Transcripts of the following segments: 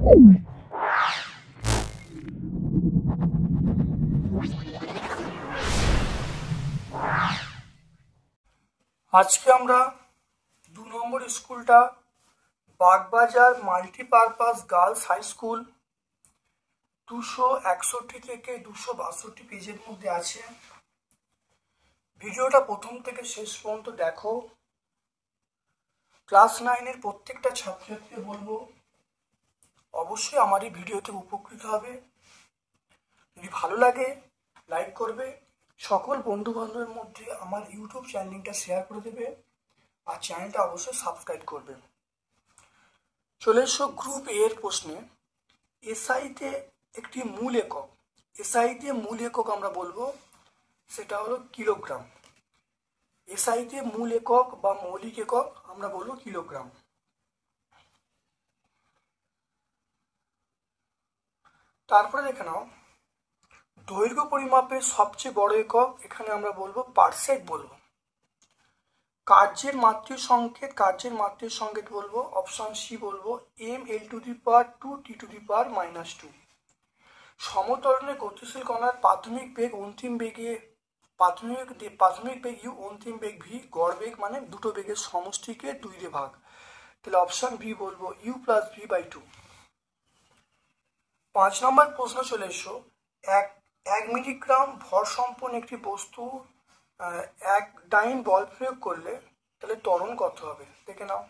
আজকে আমরা 2 নম্বর স্কুলটা Bagbazar multipurpose girls high school 261 থেকে 262 পেজের মধ্যে আছে। ভিডিওটা প্রথম থেকে শেষ পর্যন্ত দেখো। ক্লাস 9-এর প্রত্যেকটা ছাত্রছাত্রীকে বলবো অবশ্যই আমার এই ভিডিওতে উপকৃত হবে। যদি ভালো লাগে লাইক করবে, সকল বন্ধু বান্ধবের মধ্যে আমার ইউটিউব চ্যানেলটা শেয়ার করে দেবে আর চ্যানেলটা অবশ্যই সাবস্ক্রাইব করবে। চলে এসো গ্রুপ এর প্রশ্নে। এসআইতে একটি মূল একক, এসআইতে মূল একক আমরা বলবো সেটা হলো কিলোগ্রাম। এসআইতে মূল একক বা মৌলিক একক আমরা বলবো কিলোগ্রাম। তারপরে দেখে নাও, দৈর্ঘ্য পরিমাপের সবচেয়ে বড় একক এখানে আমরা বলবো পারসেক বলবো। কার্যের মাত্রিক সংকেত বলবো অপশন সি বলবো ml⁻²T⁻²। সমতরণে গতিশীল কণার প্রাথমিক বেগ অন্তিম বেগে প্রাথমিক বেগ ইউ, অন্তিম বেগ ভি, গড় বেগ মানে দুটো বেগের সমষ্টিকে 2 দিয়ে ভাগ, তাহলে অপশন বি বলবো u+v/2। 5 নম্বর প্রশ্ন চলে এসো। 1 মিলিগ্রাম ভর সম্পন্ন একটি বস্তু 1 ডাইন বল প্রয়োগ করলে তাহলে ত্বরণ কত হবে দেখে নাও।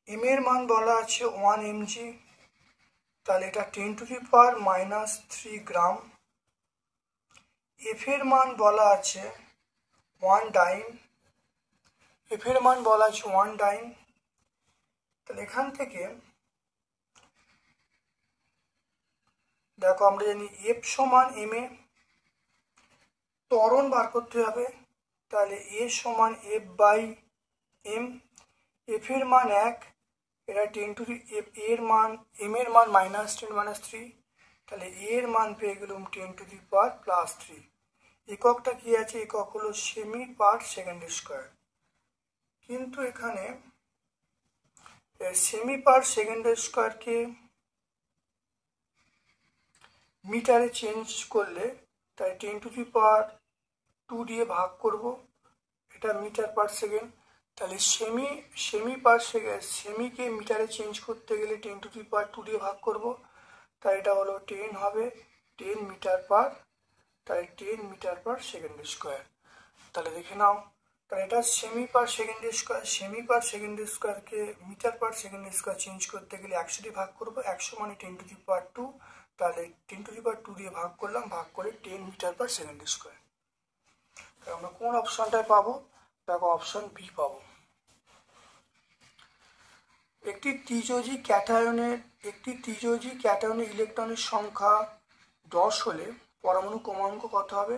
এম এর মান বলা আছে 1 mg, তাহলে এটা 10⁻³ গ্রাম। এফ এর মান বলা আছে 1 ডাইন, তাহলে এখান থেকে দেখো আমরা জানি এফ সমান এম এ, ত্বরণ বার করতে হবে, তাহলে এ সমান f/m। এফ এর মান 1, এটা 10 এর মান এম এর মান -10⁻³ তাহলে এর মান পেয়ে গেলাম 10⁻+3। এককটা কি আছে, একক হলো সেমি/সেকেন্ড²। কিন্তু এখানে সেমি/সেকেন্ড² মিটারে চেঞ্জ করলে তাই 10⁻² দিয়ে ভাগ করব, এটা মিটার/সেকেন্ড। তাহলে সেমিকে মিটারে চেঞ্জ করতে গেলে 10⁻² দিয়ে ভাগ করব, তাই এটা হলো 10 হবে, 10 মিটার/, তাই 10 মিটার/সেকেন্ড²। তাহলে দেখে নাও, তাহলে এটা সেমি/সেকেন্ড²কে মিটার/সেকেন্ড² চেঞ্জ করতে গেলে 100 দিয়ে ভাগ করব, 100 মানে 10⁻², তাহলে 10⁻² দিয়ে ভাগ করলাম, ভাগ করে 10 মিটার/সেকেন্ড²। আমরা কোন অপশনটায় পাবো, দেখো অপশন বি পাবো। একটি ত্রিযোজী ক্যাটায়নের ইলেকট্রনের সংখ্যা 10 হলে পরমাণু ক্রমাঙ্ক কত হবে।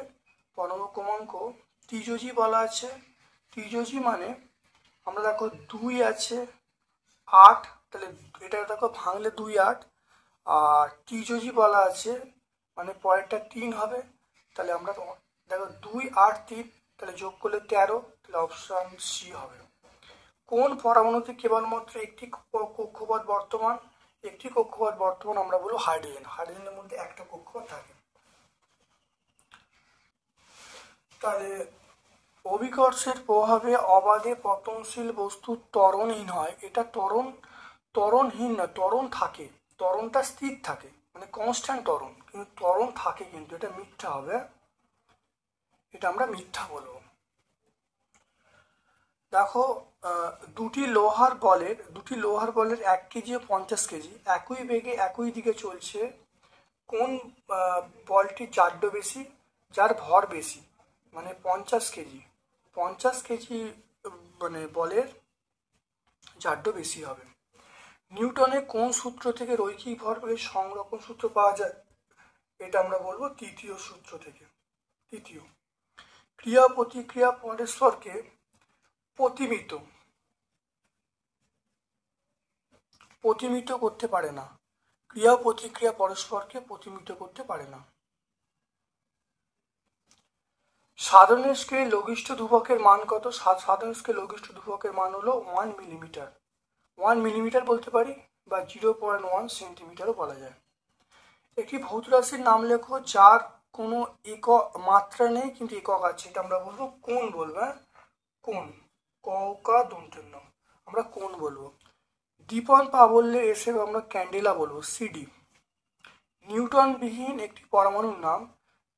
পরমাণু ক্রমাঙ্ক ত্রিযোজী বলা আছে, ত্রিযোজী মানে আমরা দেখো 2 আছে 8, তাহলে এটা দেখো ভাঙলে 2 8, আর ত্রিযোজী বলা আছে মানে পরেরটা 3 হবে, তাহলে আমরা দেখো 2 8 3, তাহলে যোগ করলে 13, তাহলে অপশন সি হবে। কোন পরমাণুতে কেবলমাত্র একটি কক্ষপথ বর্তমান, আমরা বলবো হাইড্রোজেন। হাইড্রোজেনের মধ্যে একটা কক্ষপথ থাকে। তাহলে অভিকর্ষের প্রভাবে অবাধে পতনশীল বস্তু ত্বরণহীন হয়, এটা ত্বরণহীন না, ত্বরণ থাকে, ত্বরণটা স্থির থাকে মানে কনস্ট্যান্ট ত্বরণ, কিন্তু ত্বরণ থাকে, কিন্তু এটা মিথ্যা হবে, এটা আমরা মিথ্যা বলবো। দেখো দুটি লোহার বলের 1 কেজি ও 50 কেজি একই বেগে একই দিকে চলছে, কোন বলটির জাড্য বেশি, যার ভর বেশি, মানে 50 কেজি মানে বলের জাড্য বেশি হবে। নিউটনের কোন সূত্র থেকে রৈখিক ভরবেগের সংরক্ষণ সূত্র পাওয়া যায়, এটা আমরা বলবো তৃতীয় সূত্র থেকে। ক্রিয়া প্রতিক্রিয়া পরস্পরকে প্রতিমিত করতে পারে না, ক্রিয়া প্রতিক্রিয়া পরস্পরকে প্রতিমিত করতে পারে না। সাধারণ স্কেলে লঘিষ্ঠ ধ্রুবকের মান কত। সাধারণ স্কেলে লঘিষ্ঠ ধ্রুবকের মান হলো 1 মিলিমিটার। মিলিমিটার বলতে পারি বা 0.1 সেন্টিমিটারও বলা যায়। একটি ভৌত রাশির নাম লেখো যার কোনো একক মাত্রা নেই কিন্তু একক আছে, এটা আমরা বলবো কোণ বলবো। হ্যাঁ, কোণ, ক দন্তের নাম, আমরা কোণ বলবো। দীপন প্রাবল্যে এসে আমরা ক্যান্ডেলা বলবো, সিডি। নিউটনবিহীন একটি পরমাণুর নাম,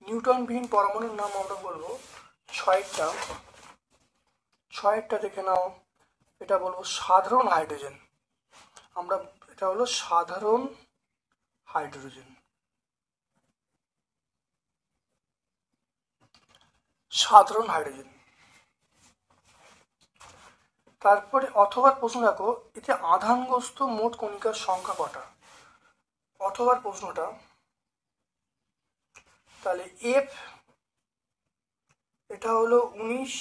নিউটনবিহীন পরমাণুর নাম আমরা বলবো ছয়টা দেখে নাও। এটা বলবো সাধারণ হাইড্রোজেন, আমরা এটা হলো সাধারণ হাইড্রোজেন, সাধারণ হাইড্রোজেন। তারপরে অথবার প্রশ্ন দেখো, এতে আধানগ্রস্ত মোট কণিকার সংখ্যা কটা? অথবার প্রশ্নটা, তাহলে এফ এটা হলো 19,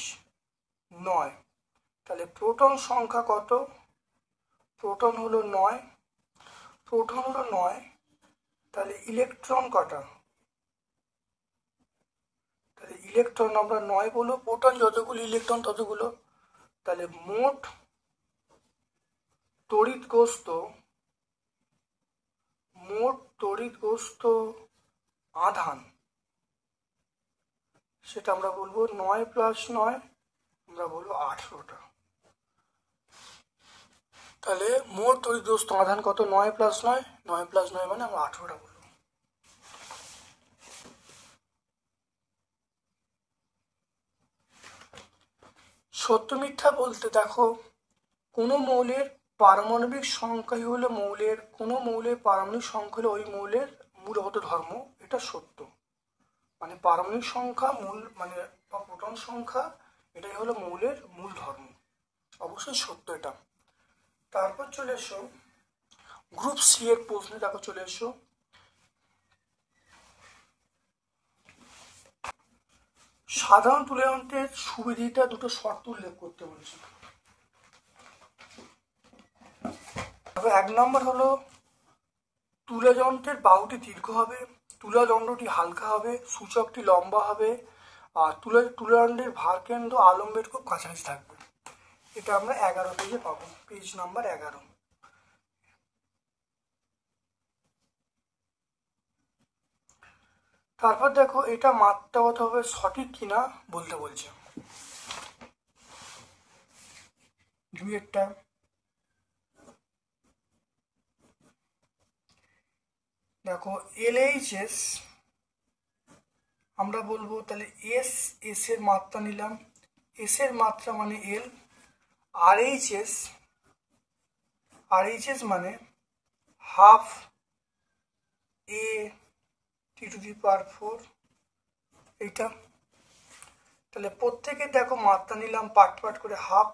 9। তাহলে প্রোটন সংখ্যা কত? প্রোটন হলো 9, প্রোটন হলো 9। তাহলে ইলেকট্রন কটা? তাহলে ইলেকট্রন আমরা 9 বলবো, প্রোটন যতগুলো ইলেকট্রন ততগুলো। তাহলে মোট তড়িৎগ্রস্ত আধান সেটা আমরা বলবো 9 + 9, আমরা বলবো 18টা। তাহলে মোট তড়িৎগ্রস্ত আধান কত? 9 + 9, 9 + 9 মানে আমরা 18টা বলবো। সত্য মিথ্যা বলতে দেখো, কোনো মৌলের পারমাণবিক সংখ্যাই হলো কোনো মৌলের পারমাণবিক সংখ্যা হলো ওই মৌলের মূলগত ধর্ম, এটা সত্য। মানে পারমাণবিক সংখ্যা মানে বা প্রোটন সংখ্যা, এটাই হলো মৌলের মূল ধর্ম, অবশ্যই সত্য এটা। তারপর চলে এসো গ্রুপ সি এর প্রশ্নে, দেখো চলে এসো। সাধারণ তুলা যন্ত্রের সুবিধিটা দুটো শর্ত উল্লেখ করতে বলছি। 1 নম্বর হলো তুলা যন্ত্রের বাহুটি দীর্ঘ হবে, তুলা দণ্ডটি হালকা হবে, সূচকটি লম্বা হবে, আর তুলা দণ্ডের ভারকেন্দ্র আলম্বের খুব কাছাকাছি থাকবে। এটা আমরা 11 পেজে পাবো, পেজ নাম্বার 11। তারপর দেখো এটা মাত্রাগতভাবে সঠিক কিনা বলতে বলছে। 2 দেখো LHS আমরা বলবো, তাহলে এস এর মাত্রা নিলাম, এস এর মাত্রা মানে L। RHS মানে হাফ A T⁴ এইটা। তাহলে প্রত্যেকে দেখো মাত্রা নিলাম পাট করে, হাফ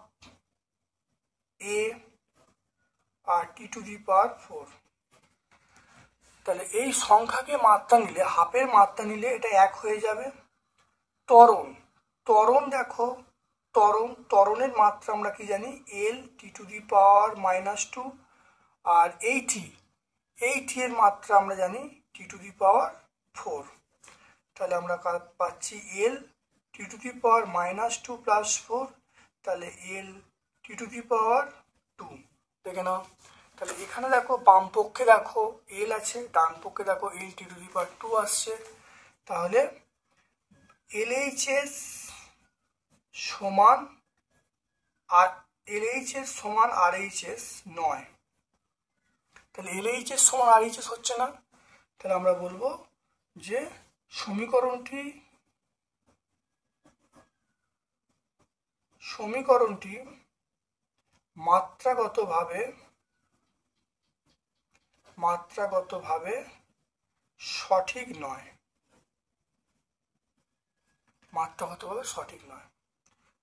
A আর T⁴। তাহলে এই সংখ্যাকে মাত্রা নিলে, হাফের মাত্রা নিলে এটা 1 হয়ে যাবে। ত্বরণ দেখো, ত্বরণের মাত্রা আমরা কি জানি? L T⁻², আর এই টি এর মাত্রা আমরা জানি T⁴। তাহলে আমরা পাচ্ছি L T⁻² + 4, তাহলে L T⁻²। দেখে নাও। তাহলে এখানে দেখো বাম পক্ষে দেখো L আছে, ডান পক্ষে দেখো L T⁻² আসছে। তাহলে LHS সমান RHS নয়। তাহলে LHS সমান RHS হচ্ছে না। তাহলে আমরা বলবো যে সমীকরণটি মাত্রাগতভাবে সঠিক নয়।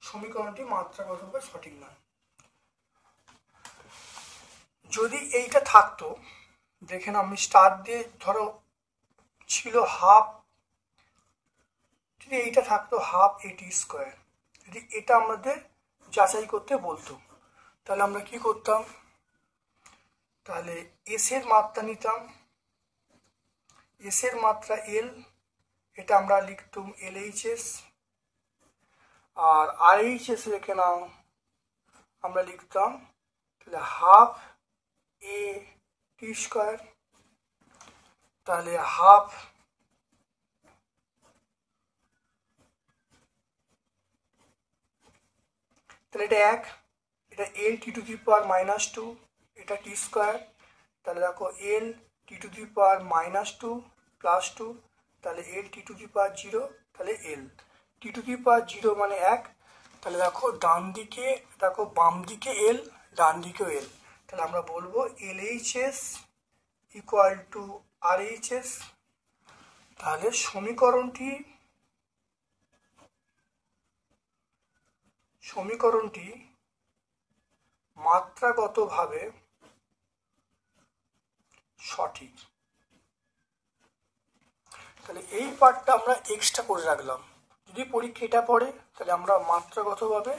সমীকরণটি মাত্রাগতভাবে সঠিক নয়। যদি এইটা থাকতো, দেখেন আমি স্টার দিয়ে ধরো ছিল হাফ, যদি এইটা থাকতো হাফ AT², যদি এটা আমাদের যাচাই করতে বলতো, তাহলে আমরা কি করতাম? তাহলে এস এর মাত্রা নিতাম, এস এর মাত্রা L, এটা আমরা লিখতাম LHS, আর RHS রেখে নাও আমরা লিখতাম তাহলে হাফ এ টি স্কোয়ার, তাহলে হাফ তাহলে এটা এক, এটা L T to the power minus two, এটা টি স্কোয়ার, তাহলে দেখো L T to the power minus two plus two, তাহলে L T to the power zero, তাহলে L T to the power zero মানে এক, তাহলে দেখো ডান দিকে দেখো বাম দিকে এল ডান দিকেও এল, তাহলে আমরা বলবো L H S equal to R H S. তাহলে সমীকরণটি মাত্রাগতভাবে সঠিক। তাহলে এই পার্টটা আমরা এক্সট্রা করে রাখলাম, যদি পরীক্ষা এটা পড়ে তাহলে আমরা মাত্রাগতভাবে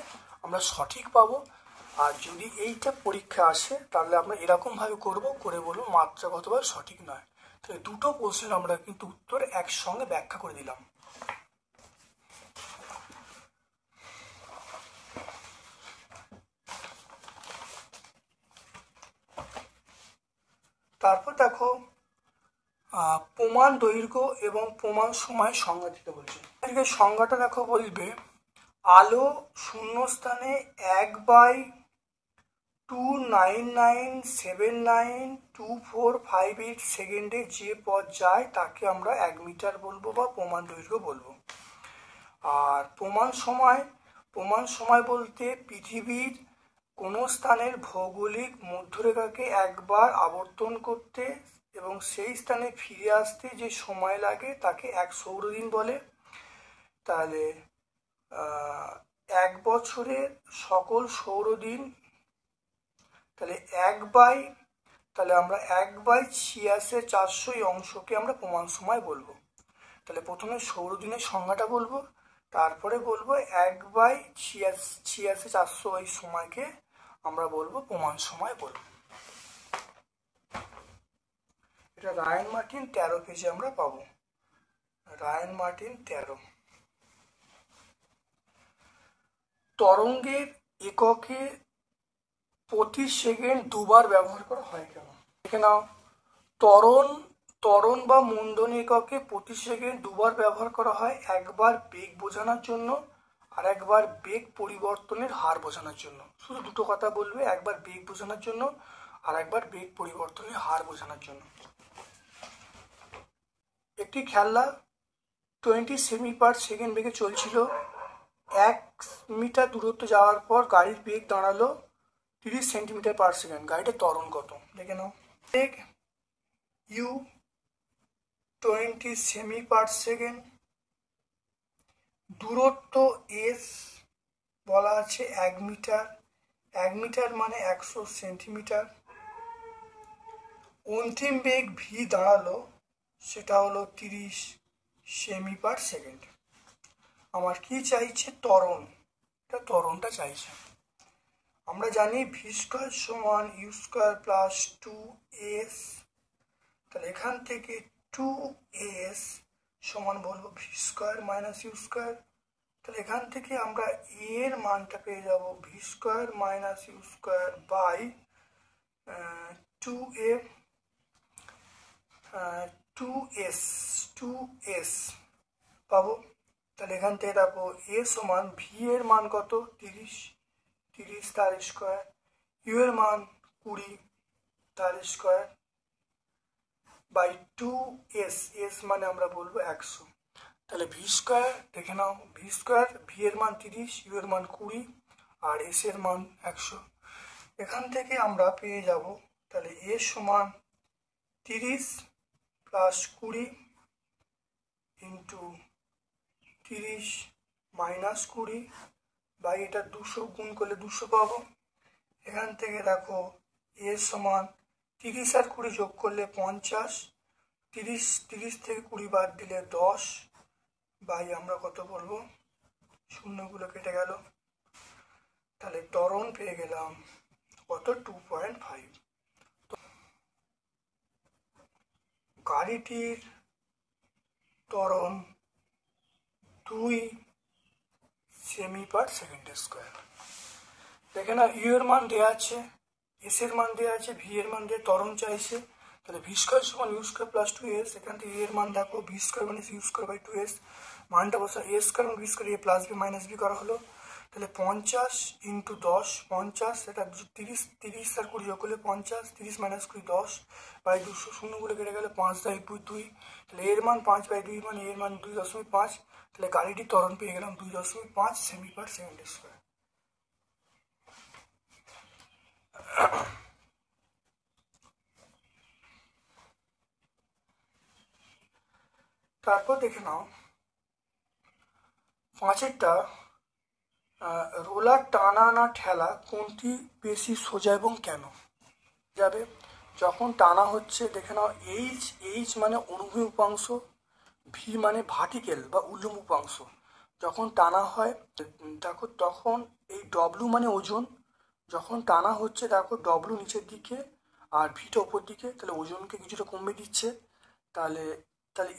আমরা সঠিক পাবো, আর যদি এইটা পরীক্ষা আসে তাহলে আমরা এরকমভাবে করে বলবো মাত্রাগতভাবে সঠিক নয়। তাহলে দুটো প্রশ্নের আমরা কিন্তু উত্তর একসঙ্গে ব্যাখ্যা করে দিলাম। তারপর দেখো প্রমাণ দৈর্ঘ্য এবং প্রমাণ সময় সংজ্ঞা দিতে বলছে। এর সংজ্ঞাটা দেখো বলবে আলো শূন্যস্থানে 1/299792458 সেকেন্ডে যে পথ যায় তাকে আমরা 1 মিটার বলবো বা প্রমাণ দৈর্ঘ্য বলবো। আর প্রমাণ সময় বলতে পৃথিবীর কোনো স্থানের ভৌগোলিক মধ্যরেখাকে একবার আবর্তন করতে এবং সেই স্থানে ফিরে আসতে যে সময় লাগে তাকে 1 সৌরদিন বলে। তাহলে 1 বছরের সকল সৌরদিন, তাহলে তাহলে আমরা 1/86,400 অংশকে আমরা প্রমাণ সময় বলবো। তাহলে প্রথমে সৌরদিনের সংজ্ঞাটা বলবো, তারপরে বলবো 1/86,400 এই সময়কে আমরা বলবো প্রমাণ সময় বলবো। এটা রায়ান মার্টিন 13 পেজে আমরা পাবো, রায়ান মার্টিন 13। তরঙ্গের এককে প্রতি সেকেন্ড দুবার ব্যবহার করা হয় কেন? দেখে নাও, ত্বরণ বা মন্দন এককে প্রতি সেকেন্ড দুবার ব্যবহার করা হয়, একবার বেগ বোঝানোর জন্য আর একবার বেগ পরিবর্তনের হার বোঝানোর জন্য। শুধু দুটো কথা বলবে, একবার বেগ বোঝানোর জন্য আর একবার বেগ পরিবর্তনের হার বোঝানোর জন্য। একটি খেলনা 20 সেমি পার সেকেন্ড বেগে চলছিল। 1 মিটার দূরত্ব যাওয়ার পর গাড়ির বেগ দাঁড়ালো 30 সেন্টিমিটার পার সেকেন্ড। গাড়িটার ত্বরণ কত দেখে নাও। বেগ ইউ 20 সেমি পার সেকেন্ড, দূরত্ব এস বলা আছে 1 মিটার, 1 মিটার মানে 100 সেন্টিমিটার। অন্তিম বেগ ভি দাঁড়ালো, সেটা হলো 30 সেমি পার সেকেন্ড। আমার কি চাইছে? ত্বরণ, এটা ত্বরণটা চাইছে। আমরা জানি ভি স্কোয়ার সমান ইউ স্কোয়ার প্লাস 2s, তাহলে এখান থেকে 2s সমান বলবো V square minus U square. তাহলে এখান থেকে আমরা এর মানটা পেয়ে যাব V square minus U square by 2s পাবো। তাহলে এখান থেকে দেখো এ সমান ভি এর মান কত? 30 তার স্কোয়ার, ইউ এর মান 20 তার স্কোয়ার বাই 2s, এস মানে আমরা বলবো 100। তাহলে ভি স্কোয়ার দেখে নাও, ভি স্কোয়ার ভি এর মান 30, ইউ এর মান 20 আর এস এর মান 100। এখান থেকে আমরা পেয়ে যাব তাহলে এ সমান 30 প্লাস 20 ইন্টু 30 মাইনাস 20 বাই এটা 200 গুণ করলে 200 পাবো। এখান থেকে দেখো এ সমান 30 আর 20 যোগ করলে 50, 30 থেকে 20 বাদ দিলে 10 বাই আমরা কত বলবো, শূন্যগুলো কেটে গেল। তাহলে ত্বরণ পেয়ে গেলাম কত? 2.5। গাড়িটির ত্বরণ 2 সেমি পার সেকেন্ড স্কোয়ার। দেখে না, ইউ এর মান দেওয়া আছে, এস এর মান দেওয়া আছে, ভি এর মান দিয়ে ত্বরণ চাইছে, তাহলে ভি স্কোয়ার সমান ইউ স্কোয়ার প্লাস 2s, এখান থেকে এর মান দেখো ভি স্কোয়ার মানে ইউ স্কোয়ার বাই 2s, মানটা বসা এ স্কোয়ার এবং ভি স্কোয়ার এ প্লাস বি মাইনাস বি করা হলো, তাহলে 50 ইন্টু 10, 50 এটা 30, 30 আর 20 যোগ করলে 50, 30 মাইনাস 20 10 বাই 200, শূন্যগুলো কেটে গেলে 5 বাই 2, তাহলে এর মান 5 বাই 2 মানে এর মান 2.5, তাহলে গাড়িটির ত্বরণ পেয়ে গেলাম 2.5 সেমি পার সেকেন্ড স্কোয়ার। তারপর দেখে নাও 5এরটা, রোলার টানা না ঠেলা কোনটি বেশি সোজা এবং কেন যাবে? যখন টানা হচ্ছে দেখে নাও, এইচ মানে অনুভূমিক উপাংশ, ভি মানে ভার্টিক্যাল বা উল্লম্ব উপাংশ। যখন টানা হয় দেখো তখন এই ডব্লু মানে ওজন, যখন টানা হচ্ছে দেখো ডব্লু নিচের দিকে আর ভিটা ওপর দিকে, তাহলে ওজনকে কিছুটা কমে দিচ্ছে, তাহলে তাহলে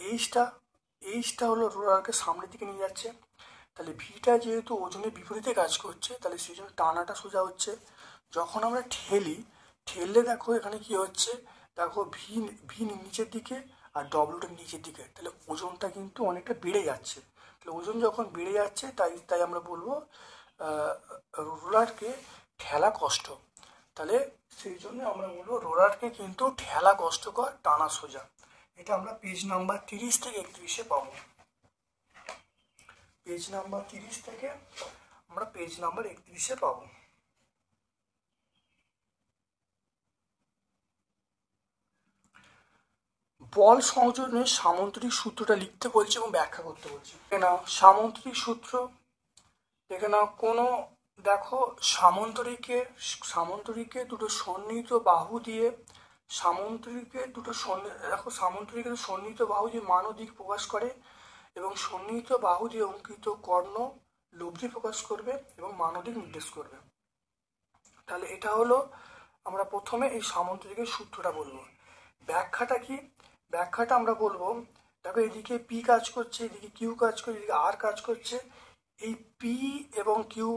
এইচটা হলো রোলারকে সামনের দিকে নিয়ে যাচ্ছে, তাহলে ভিটা যেহেতু ওজনের বিপরীতে কাজ করছে তাহলে সেই জন্য টানাটা সোজা হচ্ছে। যখন আমরা ঠেললে দেখো এখানে কি হচ্ছে, দেখো ভি নিচের দিকে আর ডব্লুটা নিচের দিকে, তাহলে ওজনটা কিন্তু অনেকটা বেড়ে যাচ্ছে। তাহলে ওজন যখন বেড়ে যাচ্ছে তাই আমরা বলবো রোলারকে ঠেলা কষ্ট, তাহলে সেই জন্য আমরা বলবো রোলারকে কিন্তু ঠেলা কষ্টকর, টানা সোজা। এটা আমরা পেজ নাম্বার 30 থেকে 31 পাবো। পেজ নাম্বার 30 থেকে আমরা পেজ নাম্বার 31 পাবো। বল সংযোজনের সামন্তরিক সূত্রটা লিখতে বলছে এবং ব্যাখ্যা করতে বলছে। দেখে নাও সামন্তরিক সূত্র, দেখে নাও কোনো দেখো সামন্তরিকে দুটো সন্নিহিত বাহু দিয়ে দেখো সামন্তরিকের সন্নিহিত বাহু দিয়ে মান ও দিক প্রকাশ করে এবং সন্নিহিত বাহু দিয়ে অঙ্কিত কর্ণ লব্ধি প্রকাশ করবে এবং মান ও দিক নির্দেশ করবে। তাহলে এটা হলো আমরা প্রথমে এই সামন্তরিকের সূত্রটা বলবো। ব্যাখ্যাটা কি? ব্যাখ্যাটা আমরা বলবো দেখো এদিকে পি কাজ করছে, এদিকে কিউ কাজ করছে, এদিকে আর কাজ করছে, এই পি এবং কিউ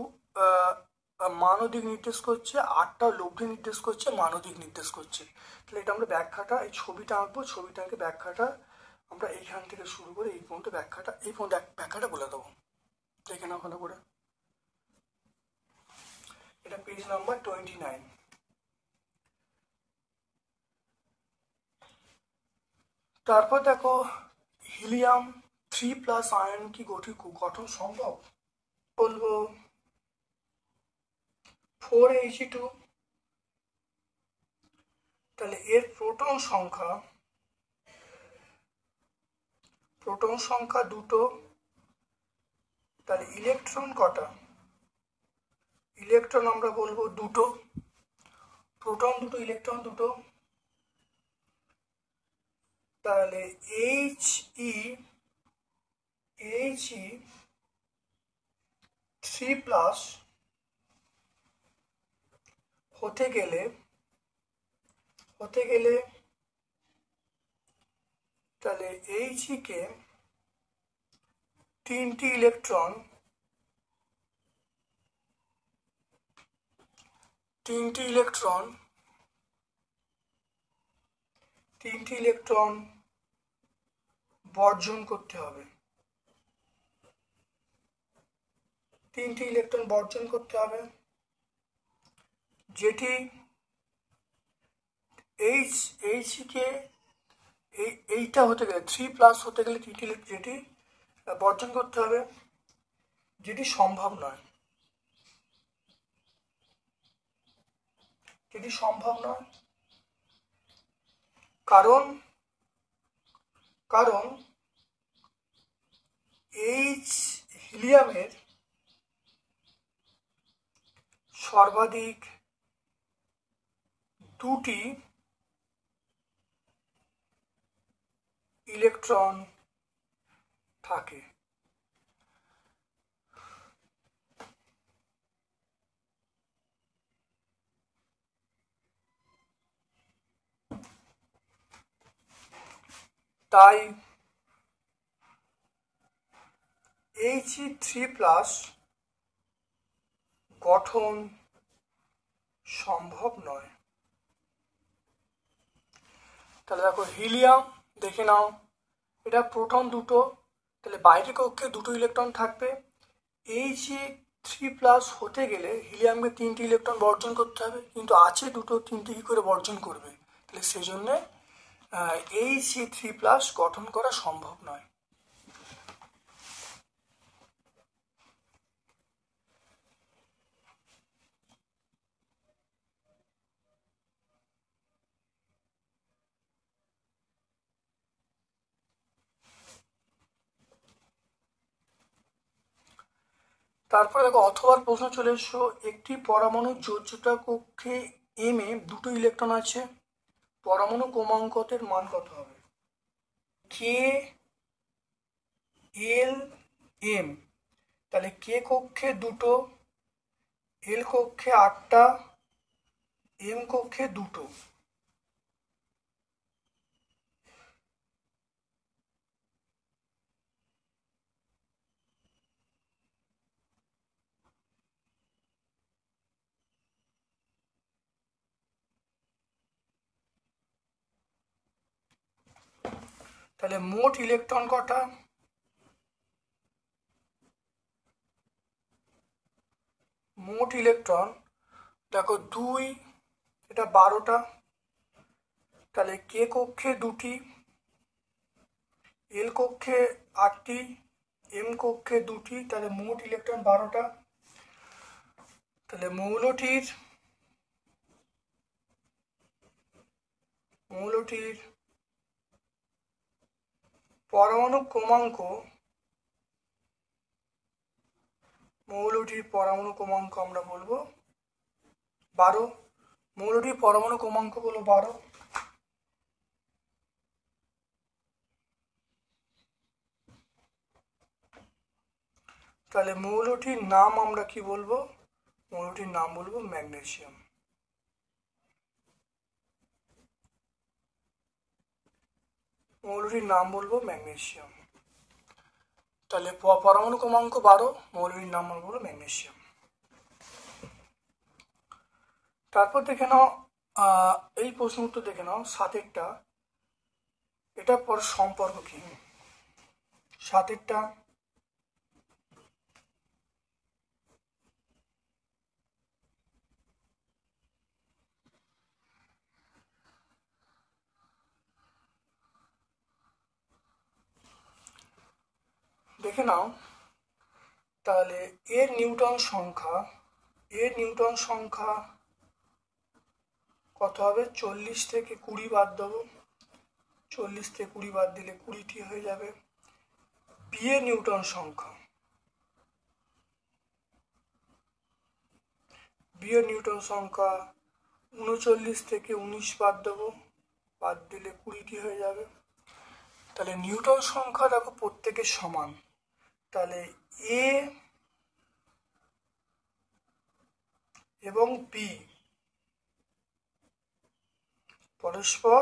মান ও দিক নির্দেশ করছে, আরটা লব্ধি নির্দেশ করছে, মান ও দিক নির্দেশ করছে। তাহলে এটা আমরা ব্যাখ্যাটা এই ছবিটা আঁকবো, ছবিটা আঁকে ব্যাখ্যাটা আমরা এইখান থেকে শুরু করে এই পর্যন্ত ব্যাখ্যাটা বলে দেবো। দেখে নাও ভালো করে, এটা পেজ নাম্বার 29। তারপর দেখো হিলিয়াম 3+ আয়ন কি গঠন সম্ভব? বলবো 4He2, তাহলে এর প্রোটন সংখ্যা দুটো, তাহলে ইলেকট্রন কটা? ইলেকট্রন আমরা বলবো দুটো, প্রোটন দুটো ইলেকট্রন দুটো, তাহলে He 3+ হতে গেলে তাহলে He কে তিনটি ইলেকট্রন বর্জন করতে হবে, যেটি কে এইটা হতে গেলে 3+ হতে গেলে তিনটি যেটি বর্জন করতে হবে, যেটি সম্ভব নয়, কারণ হিলিয়ামের সর্বাধিক দুটি ইলেকট্রন থাকে। তাই He3+ গঠন সম্ভব নয়। তাহলে দেখো হিলিয়াম দেখে নাও, এটা প্রোটন দুটো, তাহলে বাইরের কক্ষে দুটো ইলেকট্রন থাকবে। এই যে 3+ হতে গেলে হিলিয়ামকে 3টে ইলেকট্রন বর্জন করতে হবে, কিন্তু আছে দুটো, 3টে কী করে বর্জন করবে? তাহলে সেই জন্যে এই যে 3+ গঠন করা সম্ভব নয়। তারপরে দেখো অথবার প্রশ্ন চলে এসো, একটি পরমাণু যোজ্যতা কক্ষে এম এ দুটো ইলেকট্রন আছে, পরমাণু ক্রমাঙ্কের মান কত হবে? কে এল এম, তাহলে কে কক্ষে দুটো, এল কক্ষে 8টা, এম কক্ষে দুটো। তাহলে মোট ইলেকট্রন কটা? মোট ইলেকট্রন দেখো 2, এটা 12টা। তাহলে কে কক্ষে 2টি, এল কক্ষে 8টি, এম কক্ষে 2টি, তাহলে মোট ইলেকট্রন 12টা। তাহলে মৌলটির পরমাণু ক্রমাঙ্ক, আমরা বলবো 12। মৌলটির পরমাণু ক্রমাঙ্ক হলো 12। তাহলে মৌলটির নাম আমরা কি বলবো? মৌলটির নাম বলবো ম্যাগনেসিয়াম। মৌলটির নাম বলবো ম্যাগনেসিয়াম। তাহলে পরমাণু ক্রমাঙ্ক 12, মৌলটির নাম আমরা বলবো ম্যাগনেসিয়াম। তারপর দেখে নাও এই প্রশ্ন উত্তর দেখে নাও 7এরটা, এটা পর সম্পর্ক কি? 7এরটা দেখে নাও। তাহলে এর নিউটন সংখ্যা কত হবে? 40 থেকে 20 বাদ দেবো, 40 থেকে 20 বাদ দিলে 20টি হয়ে যাবে। বি এর নিউটন সংখ্যা 39 থেকে 19 বাদ দেবো, বাদ দিলে 20টি হয়ে যাবে। তাহলে নিউটন সংখ্যা দেখো প্রত্যেকের সমান, তাহলে এ এবং বি পরস্পর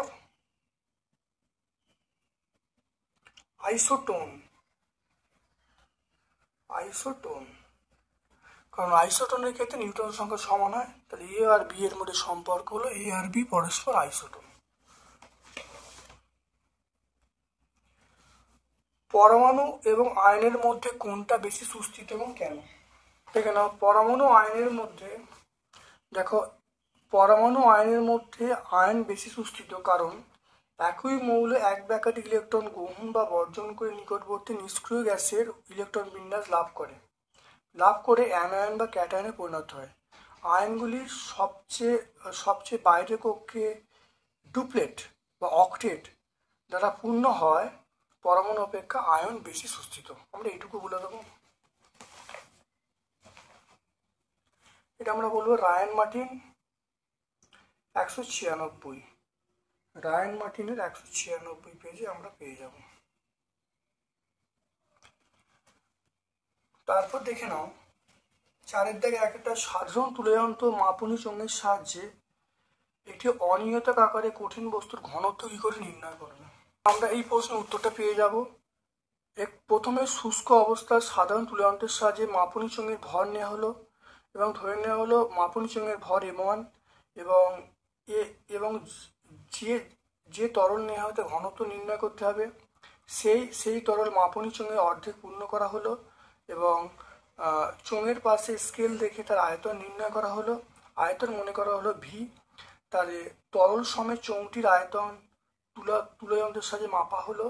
আইসোটোন, কারণ আইসোটোনের ক্ষেত্রে নিউটন সংখ্যা সমান হয়। তাহলে এ আর বি এর মধ্যে সম্পর্ক হলো এ আর বি পরস্পর আইসোটোন। পরমাণু এবং আয়নের মধ্যে কোনটা বেশি সুস্থিত এবং কেন? দেখে নাও, পরমাণু আয়নের মধ্যে দেখো, পরমাণু আয়নের মধ্যে আয়ন বেশি সুস্থিত, কারণ একই মৌল এক বা একাধিক ইলেকট্রন গ্রহণ বা বর্জন করে নিকটবর্তী নিষ্ক্রিয় গ্যাসের ইলেকট্রন বিন্যাস লাভ করে অ্যানায়ন বা ক্যাটায়নে পরিণত হয়। আয়নগুলি সবচেয়ে বাইরের কক্ষে ডুপ্লেট বা অক্টেট দ্বারা পূর্ণ হয় পরমাণু অপেক্ষা আয়ন বেশি সুস্থিত। আমরা এইটুকু বলে দেবো। এটা আমরা বলবো রায়ান মার্টিন 196, রায়ান মার্টিনের 196 পেজে আমরা পেয়ে যাব। তারপর দেখে নাও 4 দাগে একটা সাধারণ তুল্যান্ত মাপনী চোঙের সাহায্যে একটি অনিয়মিত আকারে কঠিন বস্তুর ঘনত্ব কি করে নির্ণয় করবে? আমরা এই প্রশ্নের উত্তরটা পেয়ে যাব। প্রথমে শুষ্ক অবস্থার সাধারণ তুল্যান্তের সাহায্যে মাপনী চোঙের ভর নেওয়া হলো এবং ধরে নেওয়া হলো মাপনী চোঙের ভর m1 এবং যে যে তরল নেওয়া হতে ঘনত্ব নির্ণয় করতে হবে, সেই তরল মাপনী চোঙে অর্ধেক পূর্ণ করা হলো এবং চোঙের পাশে স্কেল দেখে তার আয়তন নির্ণয় করা হলো। আয়তন মনে করা হলো ভি। তাহলে তরল সমেত চোঙটির আয়তন তুলা যন্ত্রের সাহায্যে মাপা হলো,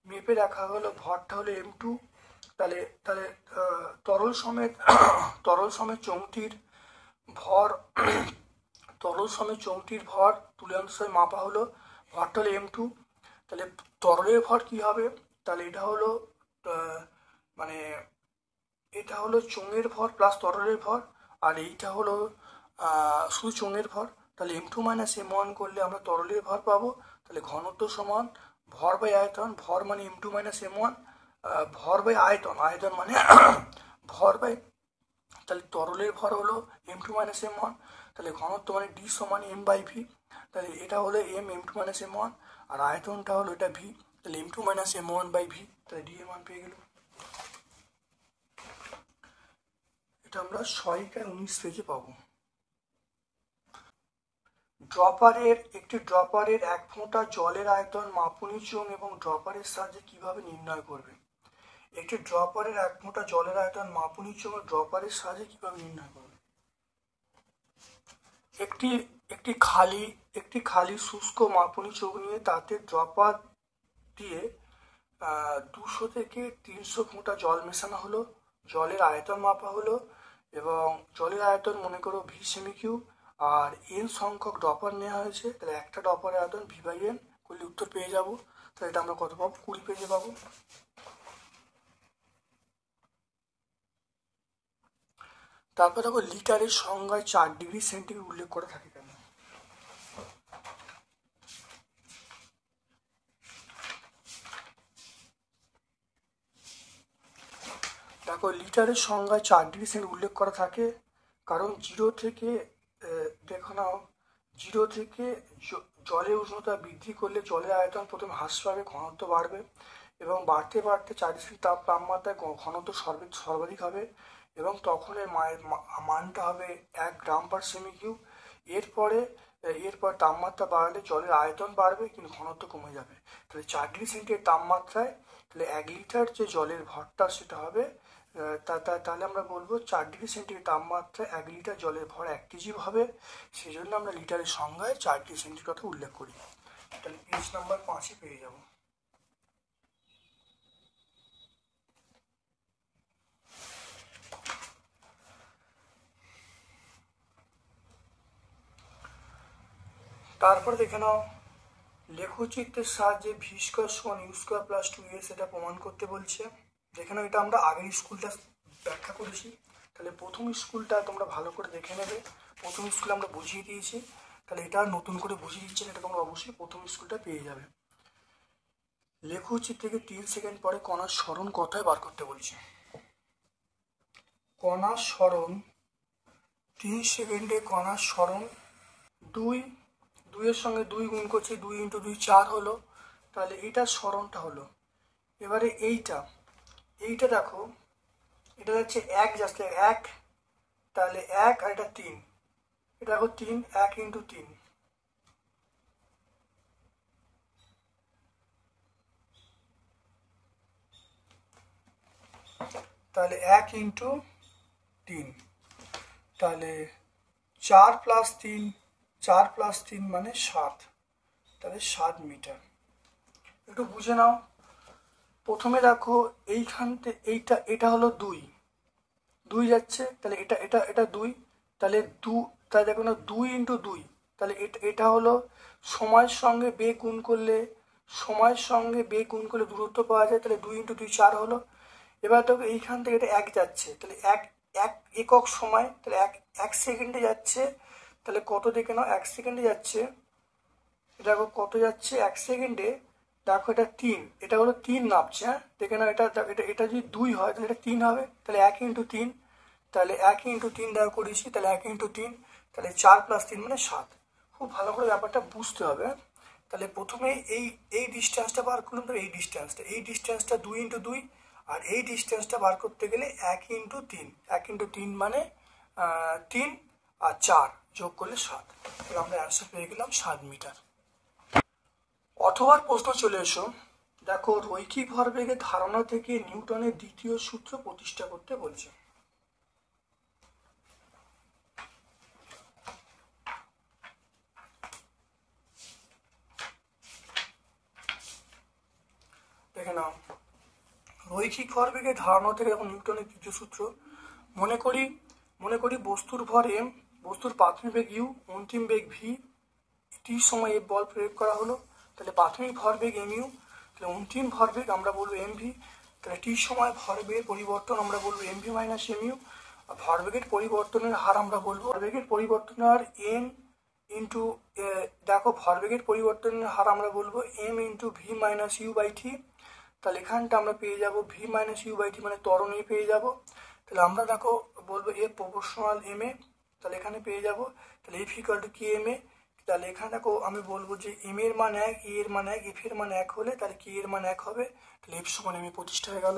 মেপে রাখা হলো, ভরটা হলো M2। তাহলে তাহলে তরল সমেত চোঙটির ভর তুলা যন্ত্রের সাহায্যে মাপা হলো, ভরটা হলো M2। তাহলে তরলের ভর কি হবে? তাহলে এটা হলো মানে এটা হলো চোঙের ভর প্লাস তরলের ভর, আর এইটা হলো শুধু চোঙের ভর। তাহলে M2 - M1 করলে আমরা তরলের ভর পাবো। তাহলে ঘনত্ব সমান ভর বাই আয়তন। ভর মানে M2 - M1, ভর বাই আয়তন, আয়তন মানে ভর বাই, তাহলে তরলের ভর হলো M2 - M1। তাহলে ঘনত্ব মানে D সমান M/V। তাহলে এটা হলো M2 - M1, আর আয়তনটা হলো এটা V। তাহলে M2 - M1/V। তাহলে D এর মান পেয়ে গেল। এটা আমরা 6-19 পেজে পাবো। একটি ড্রপারের 1 ফোঁটা জলের আয়তন মাপনী চোঙ এবং ড্রপারের সাহায্যে কিভাবে নির্ণয় করবে? একটি ড্রপারের 1 ফোঁটা জলের আয়তন মাপনী চোঙ ও ড্রপারের সাহায্যে কিভাবে নির্ণয় করবে? একটি খালি শুষ্ক মাপনী চোঙ নিয়ে তাতে ড্রপার দিয়ে 200 থেকে 300 ফোঁটা জল মেশানো হলো, জলের আয়তন মাপা হলো এবং জলের আয়তন মনে করো V সেমি কিউব, আর n সংখ্যক ড্রপার নেওয়া হয়েছে। তাহলে একটা ড্রপারের আয়তন V/n করলে উত্তর পেয়ে যাব। তাহলে এটা আমরা কত পাবো? 20 পেজে পাবো। তারপর দেখো লিটারের সংজ্ঞায় 4 ডিগ্রি সেন্টিগ্রেড উল্লেখ করে থাকে কেন? দেখো লিটারের সংজ্ঞায় 4 ডিগ্রি সেন্টিগ্রেড উল্লেখ করা থাকে কারণ 0 থেকে দেখো নাও 0 থেকে জলের উষ্ণতা বৃদ্ধি করলে জলের আয়তন প্রথমে হ্রাস পাবে, ঘনত্ব বাড়বে এবং বাড়তে বাড়তে চারিদিক তাপমাত্রায় ঘনত্ব সর্বাধিক হবে এবং তখন এর মানটা হবে 1 গ্রাম পার সেমি কিউব। এরপর তাপমাত্রা বাড়লে জলের আয়তন বাড়বে কিন্তু ঘনত্ব কমে যাবে। তাহলে 4 ডিগ্রি সেন্টিগ্রেড তাপমাত্রায় তাহলে 1 লিটার যে জলের ভরটা সেটা হবে, তাহলে আমরা বলবো 4 ডিগ্রি সেন্টিগ্রেড তাপমাত্রায় 1 লিটার জলের ভর 1 কেজি হবে। সেই জন্য আমরা লিটারের সংজ্ঞায় 4 ডিগ্রি সেন্টিগ্রেড কথা উল্লেখ করি। তাহলে পেজ নাম্বার 5 পেয়ে যাব। তারপর দেখে নাও লেখচিত্রের সাহায্যে V² = U² + 2s এটা প্রমাণ করতে বলছে। দেখে নাও এটা আমরা আগের স্কুলটা ব্যাখ্যা করেছি। তাহলে প্রথম স্কুলটা তোমরা ভালো করে দেখে নেবে। প্রথম স্কুলে আমরা বুঝিয়ে দিয়েছি, তাহলে এটা নতুন করে বুঝিয়ে দিচ্ছি, এটা তোমরা অবশ্যই প্রথম স্কুলটা পেয়ে যাবে। লেখচিত্র থেকে 3 সেকেন্ড পরে কণার সরণ কথায় বার করতে বলছে। কণার সরণ 3 সেকেন্ডে কণার সরণ 2 এর সঙ্গে 2 গুণ করছে, 2 × 2 4 হলো। তাহলে এইটার সরণটা হলো। এবারে এইটা দেখো, এটা যাচ্ছে 1 যাচ্ছে 1, তাহলে 1 আর এটা 3, এটা দেখো 3, 1 × 3, তাহলে 1 × 3, তাহলে 4 + 3 মানে 7, তাহলে 7 মিটার। একটু বুঝে নাও। প্রথমে দেখো এইখানতে এটা হলো 2 যাচ্ছে, তাহলে এটা 2, তাহলে দেখো না 2 × 2, তাহলে এটা হলো সময়ের সঙ্গে বেগ গুণ করলে দূরত্ব পাওয়া যায়। তাহলে 2 × 2 4 হলো। এবার দেখো এইখান থেকে এটা 1 যাচ্ছে, তাহলে 1 একক সময়, তাহলে 1 সেকেন্ডে যাচ্ছে। তাহলে কত দেখে নাও, 1 সেকেন্ডে যাচ্ছে, দেখো কত যাচ্ছে 1 সেকেন্ডে। দেখো এটা 3, এটা হলো 3 নামছে। হ্যাঁ দেখে নাও, এটা যদি 2 হয় তাহলে এটা 3 হবে। তাহলে 1 × 3, তাহলে 1 × 3 দেখো করেছি, তাহলে 1 × 3, তাহলে 4 + 3 মানে 7। খুব ভালো করে ব্যাপারটা বুঝতে হবে। তাহলে প্রথমে এই ডিস্টেন্সটা বার করলাম, তো এই ডিস্টেন্সটা 2 × 2, আর এই ডিস্টেন্সটা বার করতে গেলে 1 × 3, 1 × 3 মানে 3, আর 4 যোগ করলে 7। তাহলে আমরা অ্যান্সার পেয়ে গেলাম 7 মিটার। অথবা প্রশ্ন চলে এসো, দেখো রৈখিক ভরবেগের ধারণা থেকে নিউটনের দ্বিতীয় সূত্র প্রতিষ্ঠা করতে বলছে। দেখে নাও, রৈখিক ভরবেগের ধারণা থেকে যখন নিউটনের দ্বিতীয় সূত্র, মনে করি বস্তুর ভর m, বস্তুর প্রাথমিক বেগ u, অন্তিম বেগ v, t সময় এ বল প্রয়োগ করা হলো, তাহলে প্রাথমিক ভরবেগ mu, তাহলে অন্তিম ভরবেগ আমরা বলবো mv, তাহলে টি সময় ভরবেগের পরিবর্তন আমরা বলবো mv মাইনাস mu, আর ভরবেগের পরিবর্তনের হার আমরা বলবো ভরবেগের পরিবর্তনের হার n ইন্টু, দেখো ভরবেগের পরিবর্তনের হার আমরা বলবো m into v minus u by T. তাহলে এখানটা আমরা পেয়ে যাব v minus u by T মানে ত্বরণ এ পেয়ে যাব। তাহলে আমরা দেখো বলবো এ প্রপোর্শনাল এম এ, তাহলে এখানে পেয়ে যাব, তাহলে F equal to k m a. তাহলে এখানে দেখো আমি বলবো যে এম এর মান 1, এ এর মান 1, এফ এর মান 1 হলে তাহলে কে এর মান 1 হবে, তাহলে এফ সমান এম এ প্রতিষ্ঠা হয়ে গেল।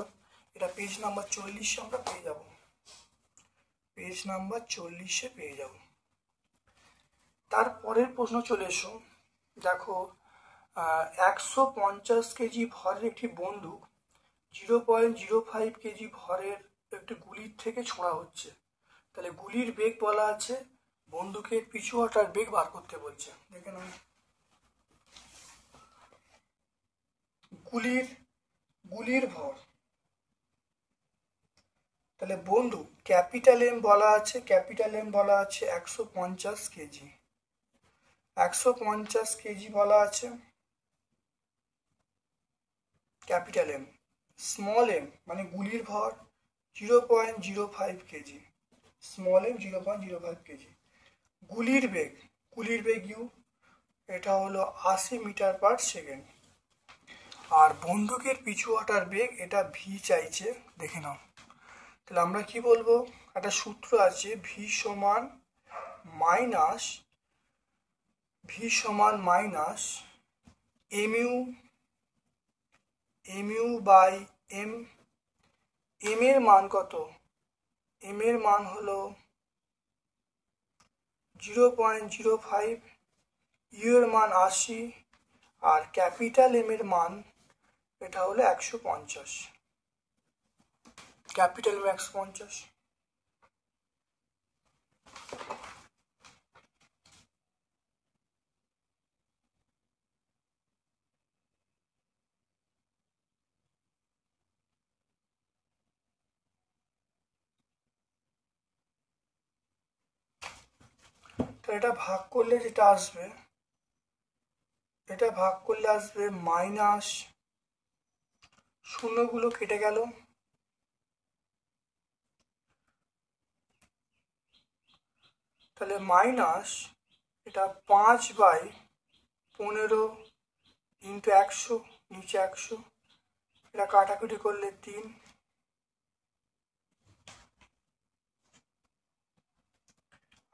এটা পেজ নাম্বার 40 আমরা পেয়ে যাব, পেজ নাম্বার 40 পেয়ে যাব। তারপরের প্রশ্ন চলে এসো, দেখো 150 কেজি ভরের একটি বন্দুক 0.05 কেজি ভরের একটি গুলির থেকে ছোঁড়া হচ্ছে, তাহলে গুলির বেগ বলা আছে, বন্দুকের পিছু হটার বেগ বার করতে বলছে। দেখে নাও, গুলির ভর, তাহলে বন্দুক ক্যাপিটাল এম বলা আছে, 150 কেজি, 150 কেজি বলা আছে ক্যাপিটাল এম। স্মল এম মানে গুলির ভর 0.05 কেজি, স্মল এম 0.05 কেজি। গুলির বেগ ইউ, এটা হলো 80 মিটার পার সেকেন্ড। আর বন্দুকের পিছু হটার বেগ এটা ভি চাইছে, দেখে নাও। তাহলে আমরা কি বলবো, একটা সূত্র আছে ভি সমান minus MU by M. M এর মান কত, এম এর মান হলো 0.05, ইউ এর মান 80, আর ক্যাপিটাল এম এর মান এটা হলো 150, ক্যাপিটাল এম 150। তো এটা ভাগ করলে যেটা আসবে, মাইনাস, শূন্যগুলো কেটে গেল, তাহলে মাইনাস এটা 5/15 ইন্টু 100, নিচে 100, এটা কাটাকুটি করলে 3,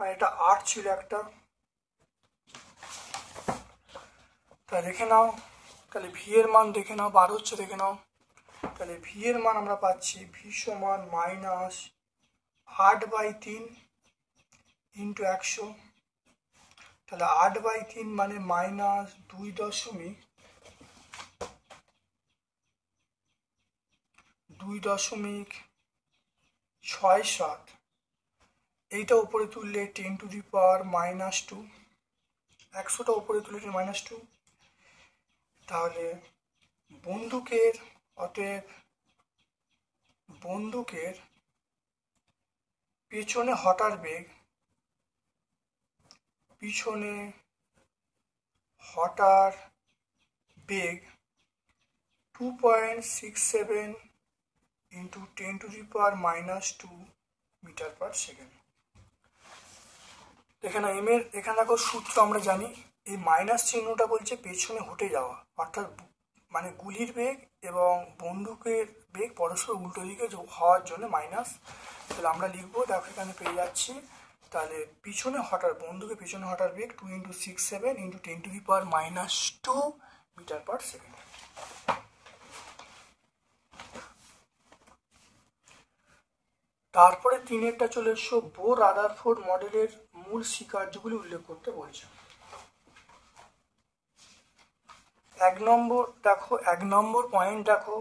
আর এটা 8 ছিল একটা। তা দেখে নাও, তাহলে ভি এর মান দেখে নাও 12 হচ্ছে, দেখে নাও। তাহলে ভি এর মান আমরা পাচ্ছি ভি সমান মাইনাস 8/3 ইন্টু 100, তাহলে 8/3 মানে মাইনাস 2.67, এইটা উপরে তুললে 10 টু দি পাওয়ার -2, 100টা উপরে তুলে -2। তাহলে বন্দুকের পেছনে হটার বেগ 2.67 into 10 to the power -2 metre per second. এখানে দেখো সূত্র আমরা জানি, এই মাইনাস চিহ্নটা বলছে পেছনে হটে যাওয়া, অর্থাৎ মানে গুলির বেগ এবং বন্দুকের বেগ পরস্পর উল্টো দিকে হওয়ার জন্য মাইনাস। তাহলে আমরা লিখবো, দেখো এখানে পেয়ে যাচ্ছি, তাহলে বন্দুকের পিছনে হটার বেগ 2 × 67 × 10 to the power -2 metre per second. তারপরে 3-এরটা চলে এসো, বোর রাদারফোর্ড মডেলের মূল স্বীকার্যগুলি উল্লেখ করতে বলছে। এক নম্বর পয়েন্ট দেখো,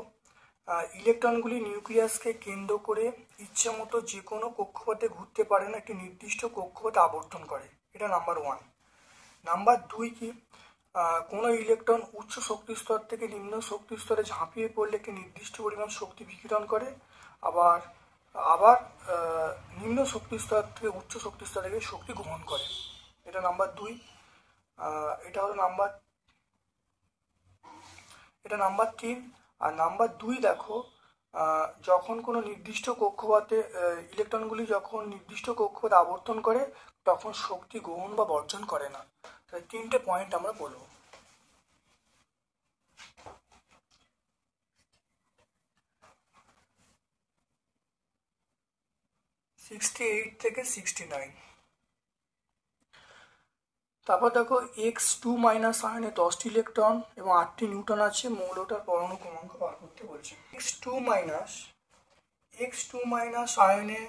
ইলেকট্রনগুলি নিউক্লিয়াসকে কেন্দ্র করে ইচ্ছে মতো যে কোনো কক্ষপথে ঘুরতে পারে না, একটি নির্দিষ্ট কক্ষপথে আবর্তন করে। এটা নাম্বার 1। নাম্বার 2 কি, কোনো ইলেকট্রন উচ্চ শক্তি স্তর থেকে নিম্ন শক্তি স্তরে ঝাঁপিয়ে পড়লে একটি নির্দিষ্ট পরিমাণ শক্তি বিকিরণ করে, আবার আবার নিম্ন শক্তি স্তর থেকে উচ্চ শক্তি স্তরে শক্তি গ্রহণ করে। এটা নাম্বার 2। এটা হলো নাম্বার 3। আর নাম্বার 2 দেখো, যখন কোনো নির্দিষ্ট কক্ষপথে ইলেকট্রনগুলি যখন নির্দিষ্ট কক্ষপথে আবর্তন করে তখন শক্তি গ্রহণ বা বর্জন করে না। তাহলে 3টে পয়েন্ট আমরা বলবো। (68) থেকে 69। তারপর দেখো X2 মাইনাস আয়নে 10টি ইলেকট্রন এবং 8টি নিউট্রন আছে, মৌলটার পরমাণু ক্রমাঙ্ক বার করতে বলছে। X2 মাইনাস আয়নে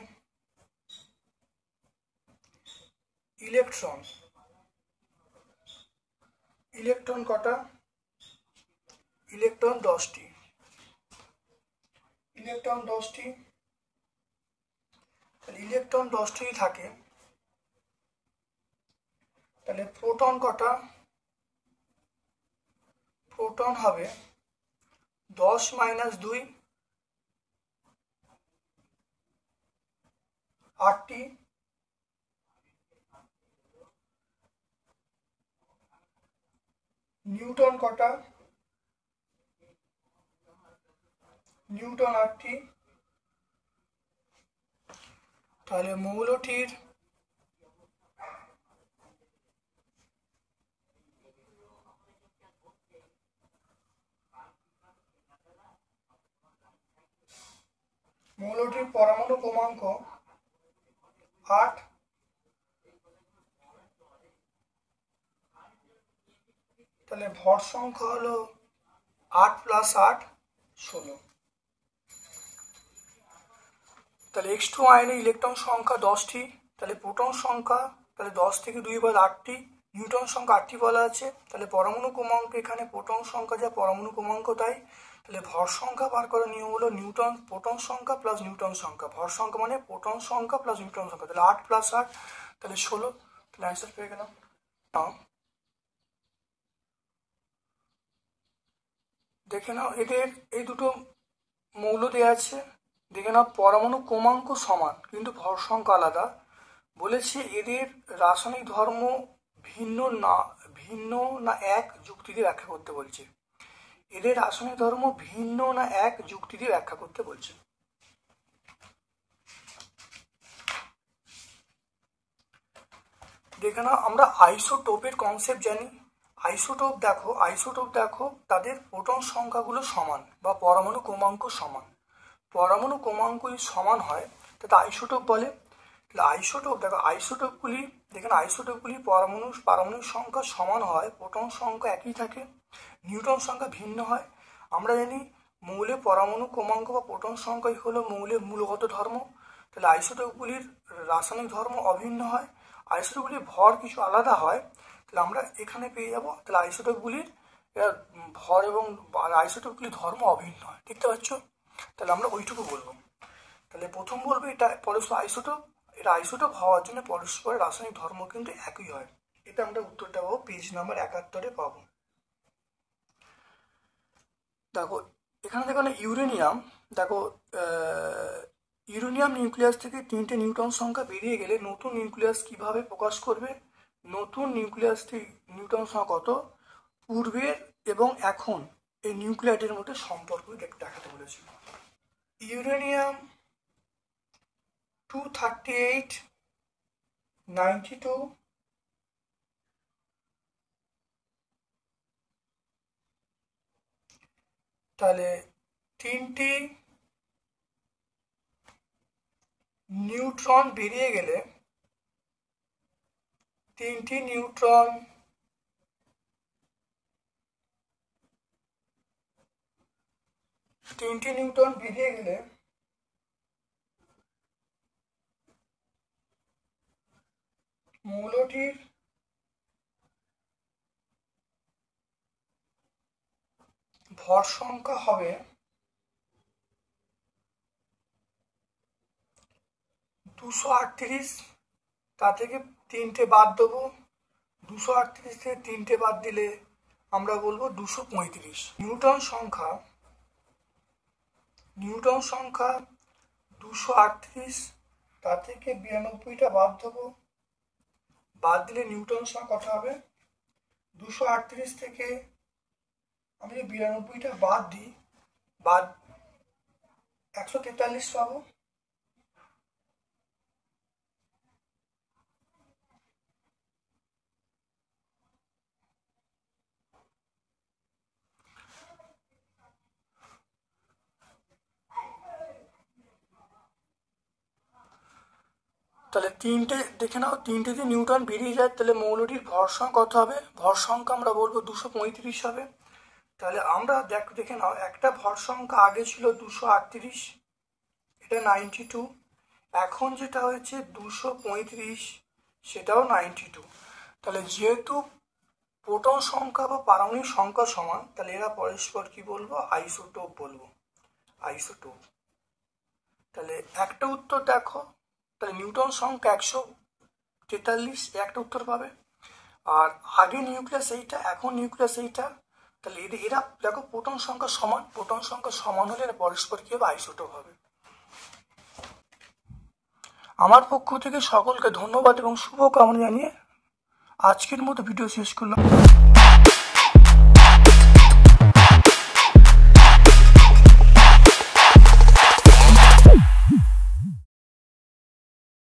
ইলেকট্রন কটা? ইলেকট্রন 10টি। ইলেকট্রন 10টি থাকে, তাহলে প্রোটন কটা? প্রোটন হবে 10 মাইনাস 2, 8টি। নিউটন কটা? নিউটন 8টি। তাহলে মৌলটির পরমাণু ক্রমাঙ্ক 8। তাহলে ভর সংখ্যা হলো 8 + 8 16। তাহলে X2 আয়নে ইলেকট্রন সংখ্যা 10টি, তাহলে প্রোটন সংখ্যা, তাহলে 10 থেকে 2 বাদ 8টি, নিউটন সংখ্যা 8টি বলা আছে। তাহলে পরমাণু ক্রমাঙ্ক, এখানে প্রোটন সংখ্যা যা পরমাণু ক্রমাঙ্ক তাই। তাহলে ভর সংখ্যা বার করার নিয়ম হলো প্রোটন সংখ্যা প্লাস নিউটন সংখ্যা। ভর সংখ্যা মানে প্রোটন সংখ্যা প্লাস নিউটন সংখ্যা। তাহলে 8 + 8 তাহলে 16। তাহলে অ্যান্সার পেয়ে গেলাম। দেখে নাও, এদের এই দুটো মৌল দেওয়া আছে, দেখে নাও পরমাণু ক্রমাঙ্ক সমান কিন্তু ভর সংখ্যা আলাদা। বলেছে এদের রাসায়নিক ধর্ম ভিন্ন না এক যুক্তি দিয়ে ব্যাখ্যা করতে বলছে। এদের রাসায়নিক ধর্ম ভিন্ন না এক যুক্তি দিয়ে ব্যাখ্যা করতে বলছে। দেখে নাও, আমরা আইসোটোপের কনসেপ্ট জানি। আইসোটোপ দেখো তাদের প্রোটন সংখ্যাগুলো সমান বা পরমাণু ক্রমাঙ্ক সমান। পরমাণু ক্রমাঙ্ক যদি সমান হয় তাতে আইসোটোপ বলে। তাহলে আইসোটোপগুলি পারমাণবিক সংখ্যা সমান হয়, প্রোটন সংখ্যা একই থাকে, নিউট্রন সংখ্যা ভিন্ন হয়। আমরা জানি মৌলের পরমাণু ক্রমাঙ্ক বা প্রোটন সংখ্যাই হলো মৌলের মূলগত ধর্ম। তাহলে আইসোটোপগুলির রাসায়নিক ধর্ম অভিন্ন হয়, আইসোটোপগুলির ভর কিছু আলাদা হয়। তাহলে আমরা এখানে পেয়ে যাব, তাহলে আইসোটোপগুলির ভর এবং আইসোটোপগুলির ধর্ম অভিন্ন হয়। দেখতে পাচ্ছ? তাহলে আমরা ওইটুকু বলবো। তাহলে প্রথম বলবো এটা পরস্পর আইসোটোপ। এটা আইসোটোপ হওয়ার জন্য পরস্পরের রাসায়নিক ধর্ম কিন্তু একই হয়। এটা আমরা উত্তরটা পাবো পেজ নাম্বার 71-এ পাবো। দেখো এখানে দেখো না ইউরেনিয়াম, দেখো ইউরেনিয়াম নিউক্লিয়াস থেকে 3টে নিউট্রন সংখ্যা বেরিয়ে গেলে নতুন নিউক্লিয়াস কিভাবে প্রকাশ করবে? নতুন নিউক্লিয়াসটি নিউট্রন সংখ্যা কত, পূর্বের এবং এখন এই নিউক্লিয়াইডের মধ্যে সম্পর্ক দেখাতে বলেছে। ইউরেনিয়াম 238 92, তাহলে 3টি নিউট্রন বেরিয়ে গেলে 3টি নিউট্রন বেরিয়ে গেলে মৌলটির ভর সংখ্যা হবে 238, তা থেকে 3টে বাদ দেবো। 238 থেকে 3টে বাদ দিলে আমরা বলবো 235। নিউটন সংখ্যা 238, তা থেকে 92টা বাদ দেবো। বাদ দিলে নিউটন সংখ্যা কত হবে? 238 থেকে আমি 92টা বাদ দিই, 143 পাবো। তাহলে 3টে দেখে নাও, 3টে যদি নিউটন বেরিয়ে যায় তাহলে মৌলটির ভর সংখ্যা কত হবে? ভর সংখ্যা আমরা বলবো 235 হবে। তাহলে আমরা দেখে নাও, একটা ভর সংখ্যা আগে ছিল 238, এটা 92। এখন যেটা হয়েছে 235, সেটাও 92। তাহলে যেহেতু প্রোটন সংখ্যা বা পারমাণবিক সংখ্যা সমান, তাহলে এরা পরস্পর কি বলবো? আইসোটোপ বলবো, আইসোটোপ। তাহলে একটা উত্তর দেখো, তাহলে নিউটন সংখ্যা 143, একটা উত্তর পাবে। আর আগে নিউক্লিয়াস এইটা, এখন নিউক্লিয়াস এইটা, তাহলে এরা দেখো প্রোটন সংখ্যা সমান, প্রোটন সংখ্যা সমান হলে এরা পরস্পর কি হবে? আইসোটোপ হবে। আমার পক্ষ থেকে সকলকে ধন্যবাদ এবং শুভকামনা জানিয়ে আজকের মতো ভিডিও শেষ করলাম।